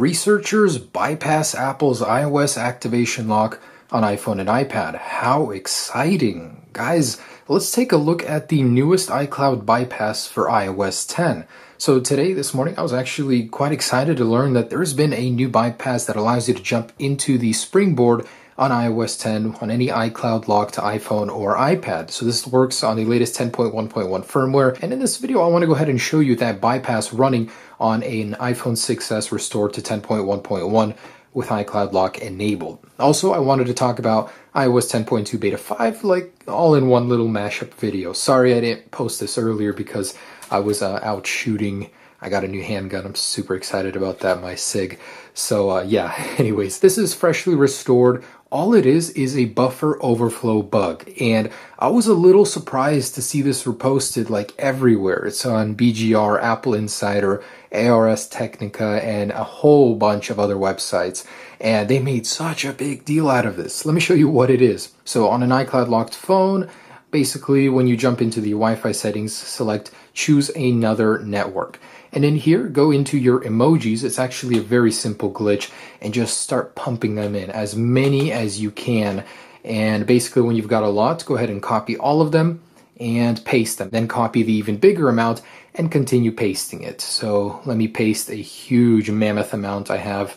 Researchers bypass Apple's iOS activation lock on iPhone and iPad. How exciting! Guys, let's take a look at the newest iCloud bypass for iOS 10. So this morning, I was actually quite excited to learn that there's been a new bypass that allows you to jump into the springboard on iOS 10 on any iCloud lock to iPhone or iPad. So this works on the latest 10.1.1 firmware. And in this video, I want to go ahead and show you that bypass running on an iPhone 6s restored to 10.1.1 with iCloud lock enabled. Also, I wanted to talk about iOS 10.2 beta 5, like all in one little mashup video. Sorry I didn't post this earlier because I was out shooting. I got a new handgun. I'm super excited about that, my SIG. So yeah, anyways, this is freshly restored. All it is a buffer overflow bug. And I was a little surprised to see this reposted like everywhere. It's on BGR, Apple Insider, ARS Technica, and a whole bunch of other websites. And they made such a big deal out of this. Let me show you what it is. So on an iCloud locked phone, basically when you jump into the Wi-Fi settings, select choose another network. And in here, go into your emojis. It's actually a very simple glitch, and just start pumping them in, as many as you can. And basically when you've got a lot, go ahead and copy all of them and paste them. Then copy the even bigger amount and continue pasting it. So let me paste a huge mammoth amount I have.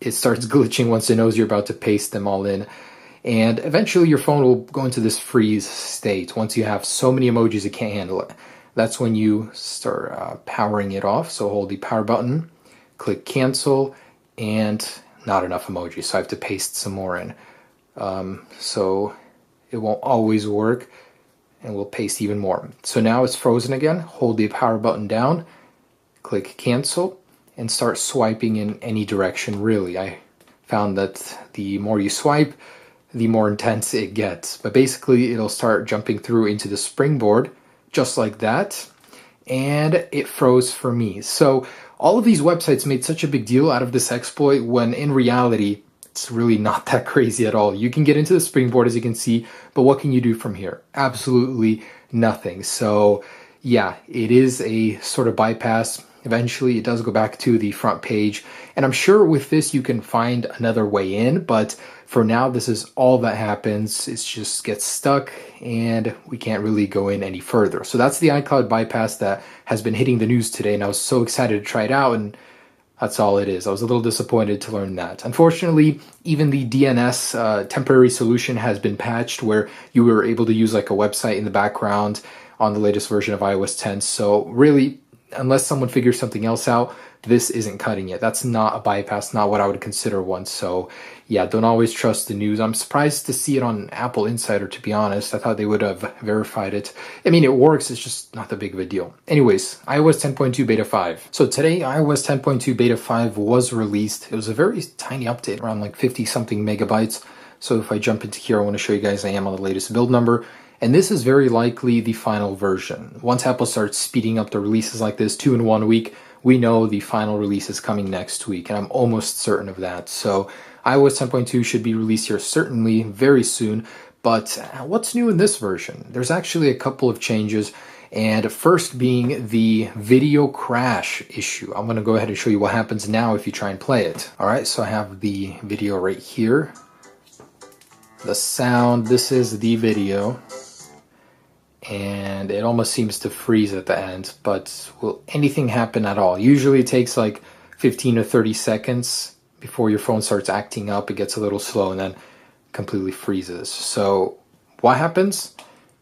It starts glitching once it knows you're about to paste them all in. And eventually your phone will go into this freeze state. Once you have so many emojis it can't handle it. That's when you start powering it off. So hold the power button, click cancel, and not enough emojis. So I have to paste some more in. So it won't always work, and we'll paste even more. So now it's frozen again. Hold the power button down, click cancel, and start swiping in any direction, really. I found that the more you swipe, the more intense it gets. But basically it'll start jumping through into the springboard, just like that, and it froze for me. So all of these websites made such a big deal out of this exploit when in reality, it's really not that crazy at all. You can get into the springboard, as you can see, but what can you do from here? Absolutely nothing. So yeah, it is a sort of bypass. Eventually it does go back to the front page, and I'm sure with this you can find another way in, but for now this is all that happens. It just gets stuck and we can't really go in any further. So that's the iCloud bypass that has been hitting the news today, and I was so excited to try it out, and that's all it is. I was a little disappointed to learn that. Unfortunately, even the DNS temporary solution has been patched, where you were able to use like a website in the background on the latest version of iOS 10. So really, unless someone figures something else out, this isn't cutting it. That's not a bypass, not what I would consider one. So yeah, don't always trust the news. I'm surprised to see it on Apple Insider, to be honest. I thought they would have verified it. I mean, it works, it's just not that big of a deal. Anyways, iOS 10.2 beta 5. So today, iOS 10.2 beta 5 was released. It was a very tiny update, around like 50 something megabytes. So if I jump into here, I want to show you guys I am on the latest build number. And this is very likely the final version. Once Apple starts speeding up the releases like this, 2 in 1 week, we know the final release is coming next week, and I'm almost certain of that. So iOS 10.2 should be released here certainly very soon. But what's new in this version? There's actually a couple of changes, and first being the video crash issue. I'm going to go ahead and show you what happens now if you try and play it. All right, so I have the video right here. The sound, this is the video. And it almost seems to freeze at the end, but will anything happen at all? Usually it takes like 15 to 30 seconds before your phone starts acting up. It gets a little slow and then completely freezes. So what happens?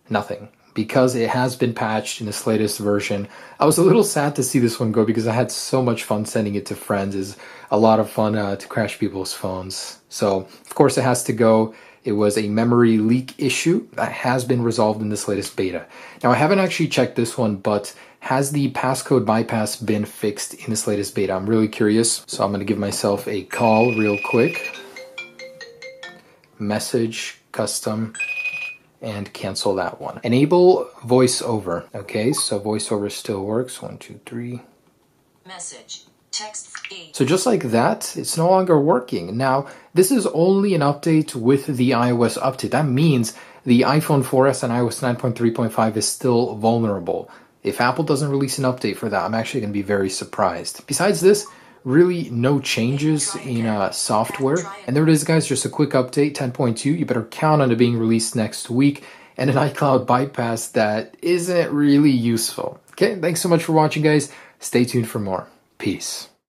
Nothing, because it has been patched in this latest version. I was a little sad to see this one go because I had so much fun sending it to friends. It's a lot of fun to crash people's phones. So of course it has to go. It was a memory leak issue that has been resolved in this latest beta. Now, I haven't actually checked this one, but has the passcode bypass been fixed in this latest beta? I'm really curious, so I'm going to give myself a call real quick. Message, custom, and cancel that one. Enable voiceover. Okay, so voiceover still works. 1, 2, 3. Message. Text. So just like that, it's no longer working. Now, this is only an update with the iOS update. That means the iPhone 4S and iOS 9.3.5 is still vulnerable. If Apple doesn't release an update for that, I'm actually going to be very surprised. Besides this, really no changes in software. And there it is, guys, just a quick update, 10.2. You better count on it being released next week, and an iCloud bypass that isn't really useful. Okay, thanks so much for watching, guys. Stay tuned for more. Peace.